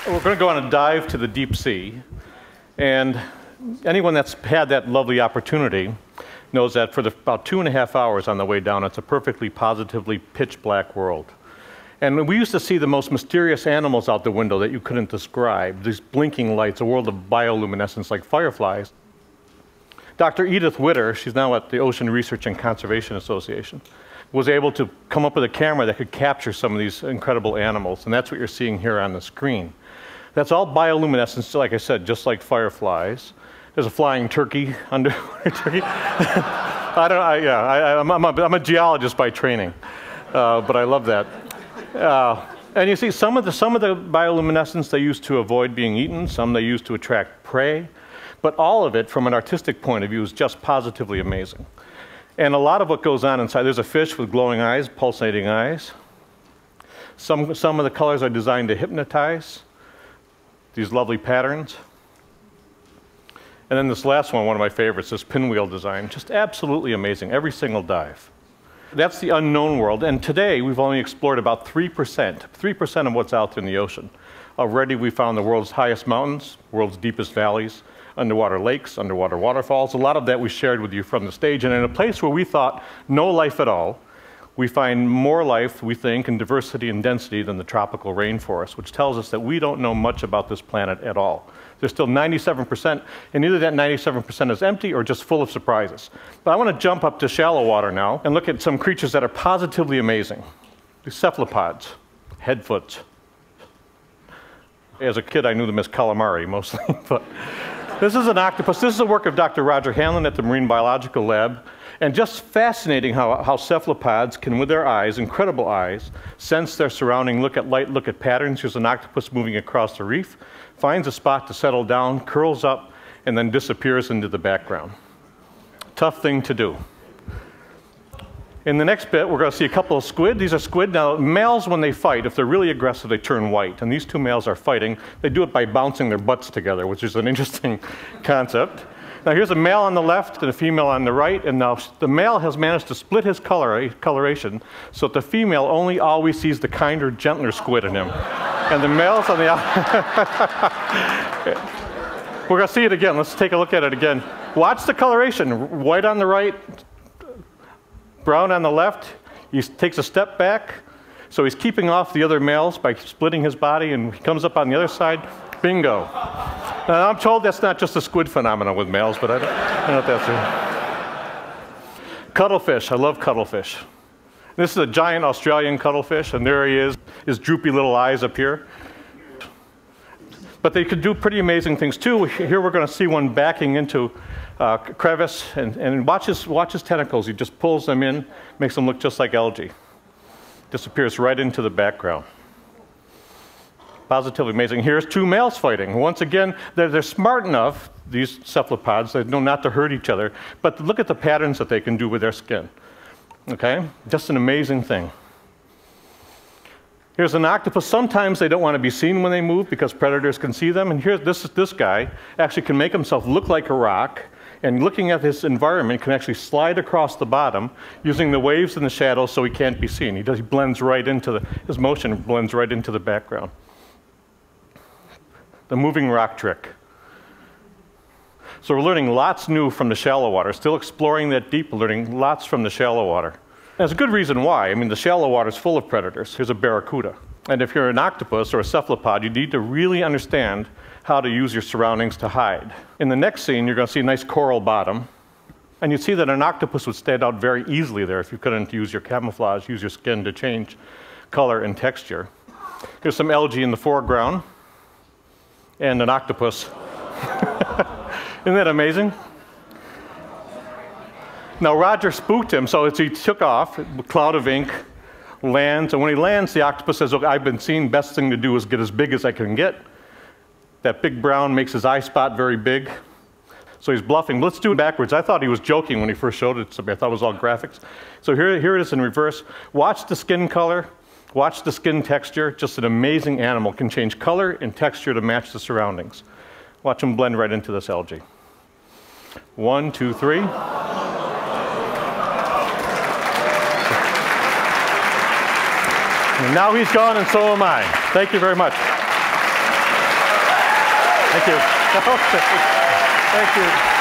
We're going to go on a dive to the deep sea. And anyone that's had that lovely opportunity knows that for about 2.5 hours on the way down, it's a perfectly positively pitch black world. And we used to see the most mysterious animals out the window that you couldn't describe, these blinking lights, a world of bioluminescence like fireflies. Dr. Edith Witter, she's now at the Ocean Research and Conservation Association, was able to come up with a camera that could capture some of these incredible animals, and that's what you're seeing here on the screen. That's all bioluminescence, like I said, just like fireflies. There's a flying turkey under turkey. I'm a geologist by training, but I love that. And you see, some of the bioluminescence they use to avoid being eaten, some they use to attract prey, but all of it, from an artistic point of view, is just positively amazing. And a lot of what goes on inside, there's a fish with glowing eyes, pulsating eyes. Some of the colors are designed to hypnotize, these lovely patterns. And then this last one of my favorites, this pinwheel design, just absolutely amazing, every single dive. That's the unknown world, and today we've only explored about 3% of what's out there in the ocean. Already we found the world's highest mountains, world's deepest valleys, underwater lakes, underwater waterfalls. A lot of that we shared with you from the stage, and in a place where we thought no life at all, we find more life, we think, in diversity and density than the tropical rainforest, which tells us that we don't know much about this planet at all. There's still 97%, and either that 97% is empty or just full of surprises. But I want to jump up to shallow water now and look at some creatures that are positively amazing. These cephalopods, headfoots. As a kid, I knew them as calamari mostly, but this is an octopus. This is the work of Dr. Roger Hanlon at the Marine Biological Lab. And just fascinating how cephalopods can, with their eyes, incredible eyes, sense their surrounding, look at light, look at patterns. Here's an octopus moving across the reef, finds a spot to settle down, curls up, and then disappears into the background. Tough thing to do. In the next bit, we're going to see a couple of squid. These are squid. Now, males, when they fight, if they're really aggressive, they turn white. And these two males are fighting. They do it by bouncing their butts together, which is an interesting concept. Now here's a male on the left and a female on the right, and now the male has managed to split his coloration so that the female only always sees the kinder, gentler squid in him. And the male's on the We're going to see it again. Let's take a look at it again. Watch the coloration. White on the right, brown on the left. He takes a step back, so he's keeping off the other males by splitting his body, and he comes up on the other side. Bingo. Now, I'm told that's not just a squid phenomenon with males, but I don't know if that's it. Cuttlefish. I love cuttlefish. This is a giant Australian cuttlefish, and there he is, his droopy little eyes up here. But they could do pretty amazing things too. Here we're going to see one backing into a crevice, and watch his tentacles. He just pulls them in, makes them look just like algae. Disappears right into the background. Positively amazing. Here's two males fighting. Once again, they're smart enough, these cephalopods, they know not to hurt each other, but look at the patterns that they can do with their skin. Okay? Just an amazing thing. Here's an octopus. Sometimes they don't want to be seen when they move because predators can see them. And here's this guy actually can make himself look like a rock, and looking at his environment can actually slide across the bottom using the waves and the shadows so he can't be seen. He blends right into his motion blends right into the background. The moving rock trick. So we're learning lots new from the shallow water, still exploring that deep, learning lots from the shallow water. There's a good reason why. I mean, the shallow water is full of predators. Here's a barracuda. And if you're an octopus or a cephalopod, you need to really understand how to use your surroundings to hide. In the next scene, you're going to see a nice coral bottom. And you'd see that an octopus would stand out very easily there if you couldn't use your camouflage, use your skin to change color and texture. Here's some algae in the foreground. And an octopus. Isn't that amazing? Now Roger spooked him, so he took off, a cloud of ink, lands, and when he lands, the octopus says, "Look, I've been seen, best thing to do is get as big as I can get." That big brown makes his eye spot very big, so he's bluffing. Let's do it backwards. I thought he was joking when he first showed it to me. I thought it was all graphics. So here it is in reverse. Watch the skin color. Watch the skin texture. Just an amazing animal. Can change color and texture to match the surroundings. Watch him blend right into this algae. 1, 2, 3. And now he's gone, and so am I. Thank you very much. Thank you. Okay. Thank you.